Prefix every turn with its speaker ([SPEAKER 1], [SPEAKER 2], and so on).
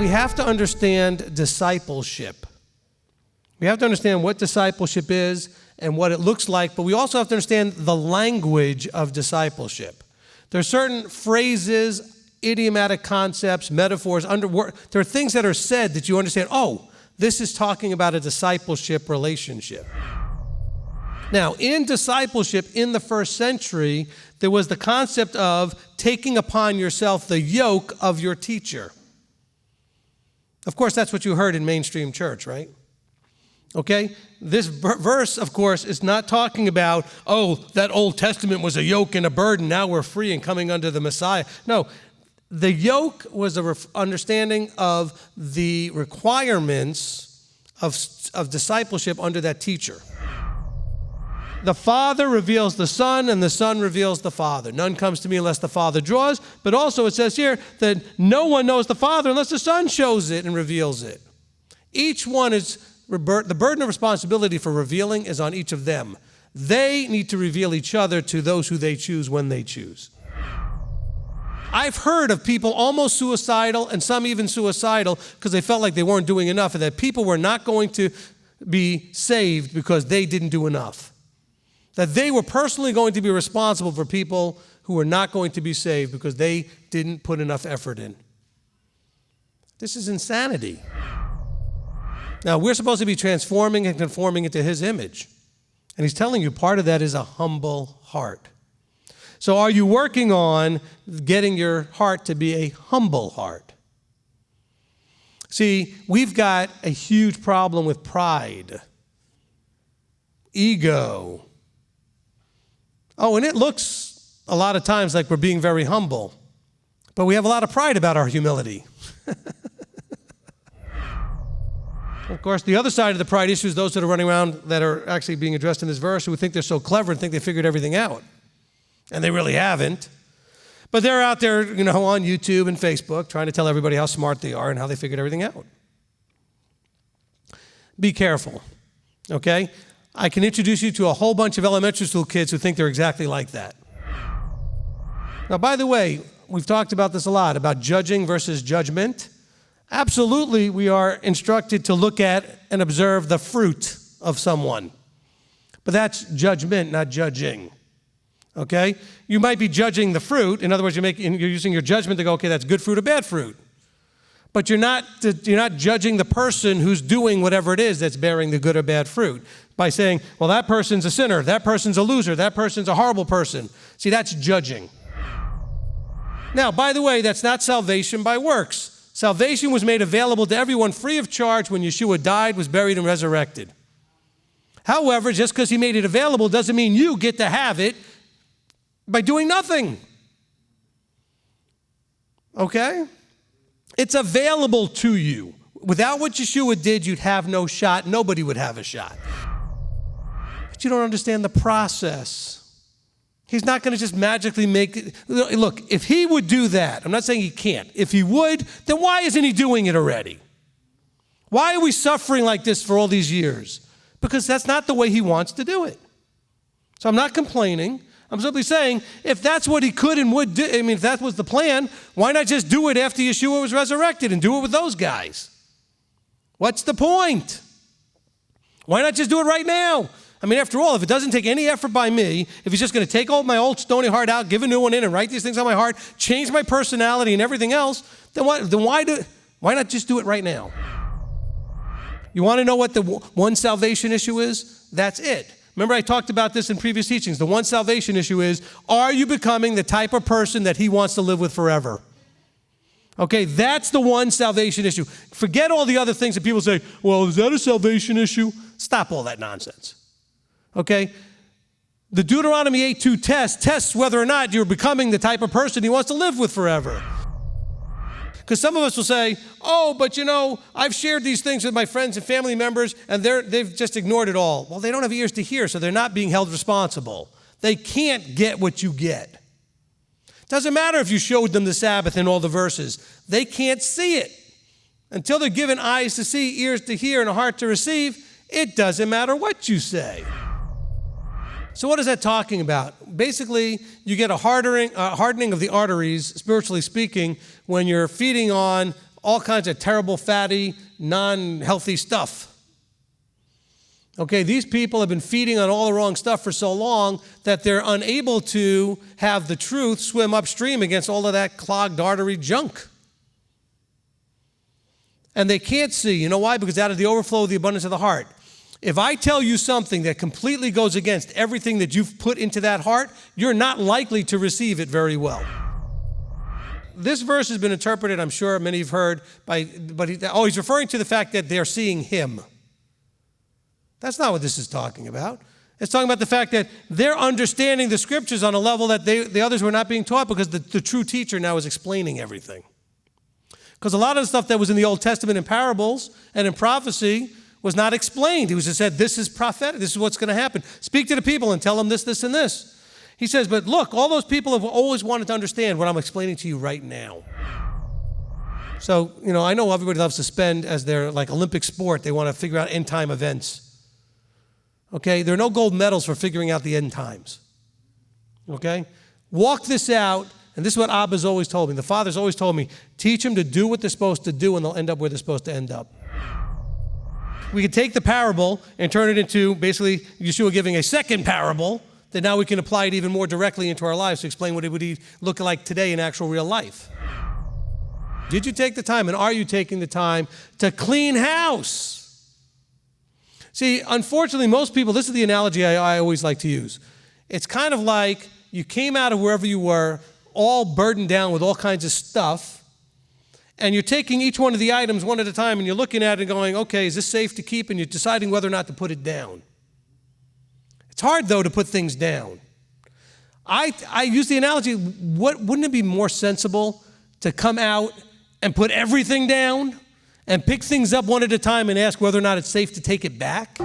[SPEAKER 1] we have to understand discipleship. We have to understand what discipleship is and what it looks like, but we also have to understand the language of discipleship. There are certain phrases, idiomatic concepts, metaphors, there are things that are said that you understand, oh, this is talking about a discipleship relationship. Now, in discipleship in the first century, there was the concept of taking upon yourself the yoke of your teacher. Of course, that's what you heard in mainstream church, right? Okay? This verse, of course, is not talking about, oh, that Old Testament was a yoke and a burden, now we're free and coming under the Messiah. No, the yoke was an understanding of the requirements of discipleship under that teacher. The Father reveals the Son, and the Son reveals the Father. None comes to me unless the Father draws, but also it says here that no one knows the Father unless the Son shows it and reveals it. Each one is, the burden of responsibility for revealing is on each of them. They need to reveal each other to those who they choose when they choose. I've heard of people almost suicidal and some even suicidal because they felt like they weren't doing enough and that people were not going to be saved because they didn't do enough. That they were personally going to be responsible for people who were not going to be saved because they didn't put enough effort in. This is insanity. Now, we're supposed to be transforming and conforming into His image. And He's telling you part of that is a humble heart. So are you working on getting your heart to be a humble heart? See, we've got a huge problem with pride, ego. Oh, and it looks a lot of times like we're being very humble, but we have a lot of pride about our humility. Of course, the other side of the pride issue is those that are running around that are actually being addressed in this verse who think they're so clever and think they figured everything out. And they really haven't. But they're out there, on YouTube and Facebook trying to tell everybody how smart they are and how they figured everything out. Be careful, okay? I can introduce you to a whole bunch of elementary school kids who think they're exactly like that. Now, by the way, we've talked about this a lot, about judging versus judgment. Absolutely, we are instructed to look at and observe the fruit of someone. But that's judgment, not judging. Okay? You might be judging the fruit. In other words, you're using your judgment to go, okay, that's good fruit or bad fruit. But you're not judging the person who's doing whatever it is that's bearing the good or bad fruit by saying, well, that person's a sinner, that person's a loser, that person's a horrible person. See, that's judging. Now, by the way, that's not salvation by works. Salvation was made available to everyone free of charge when Yeshua died, was buried, and resurrected. However, just because He made it available doesn't mean you get to have it by doing nothing. Okay? It's available to you. Without what Yeshua did, you'd have no shot. Nobody would have a shot. But you don't understand the process. He's not going to just magically make it. Look, if He would do that, I'm not saying He can't. If He would, then why isn't He doing it already? Why are we suffering like this for all these years? Because that's not the way He wants to do it. So I'm not complaining. I'm simply saying, if that's what He could and would do, if that was the plan, why not just do it after Yeshua was resurrected and do it with those guys? What's the point? Why not just do it right now? After all, if it doesn't take any effort by me, if He's just going to take my old stony heart out, give a new one in, and write these things on my heart, change my personality and everything else, then why not just do it right now? You want to know what the one salvation issue is? That's it. Remember I talked about this in previous teachings. The one salvation issue is, are you becoming the type of person that He wants to live with forever? Okay, that's the one salvation issue. Forget all the other things that people say, well, is that a salvation issue? Stop all that nonsense. Okay? The Deuteronomy 8:2 tests whether or not you're becoming the type of person He wants to live with forever. Because some of us will say, oh, but I've shared these things with my friends and family members, and they've just ignored it all. Well, they don't have ears to hear, so they're not being held responsible. They can't get what you get. Doesn't matter if you showed them the Sabbath and all the verses. They can't see it. Until they're given eyes to see, ears to hear, and a heart to receive, it doesn't matter what you say. So what is that talking about? Basically, you get a hardening of the arteries, spiritually speaking, when you're feeding on all kinds of terrible, fatty, non-healthy stuff. Okay, these people have been feeding on all the wrong stuff for so long that they're unable to have the truth swim upstream against all of that clogged artery junk. And they can't see. You know why? Because out of the overflow of the abundance of the heart. If I tell you something that completely goes against everything that you've put into that heart, you're not likely to receive it very well. This verse has been interpreted, I'm sure many have heard, but he's referring to the fact that they're seeing him. That's not what this is talking about. It's talking about the fact that they're understanding the scriptures on a level that the others were not being taught because the true teacher now is explaining everything. Because a lot of the stuff that was in the Old Testament in parables and in prophecy was not explained. He was just said, this is prophetic. This is what's going to happen. Speak to the people and tell them this, this, and this. He says, but look, all those people have always wanted to understand what I'm explaining to you right now. So, I know everybody loves to spend as their Olympic sport. They want to figure out end time events. Okay, there are no gold medals for figuring out the end times. Okay? Walk this out, and this is what Abba's always told me. The Father's always told me, teach them to do what they're supposed to do, and they'll end up where they're supposed to end up. We could take the parable and turn it into basically Yeshua giving a second parable that now we can apply it even more directly into our lives to explain what it would look like today in actual real life. Did you take the time, and are you taking the time to clean house? See, unfortunately, most people, this is the analogy I always like to use. It's kind of like you came out of wherever you were, all burdened down with all kinds of stuff, and you're taking each one of the items one at a time, and you're looking at it and going, okay, is this safe to keep? And you're deciding whether or not to put it down. It's hard, though, to put things down. I use the analogy, wouldn't it be more sensible to come out and put everything down and pick things up one at a time and ask whether or not it's safe to take it back?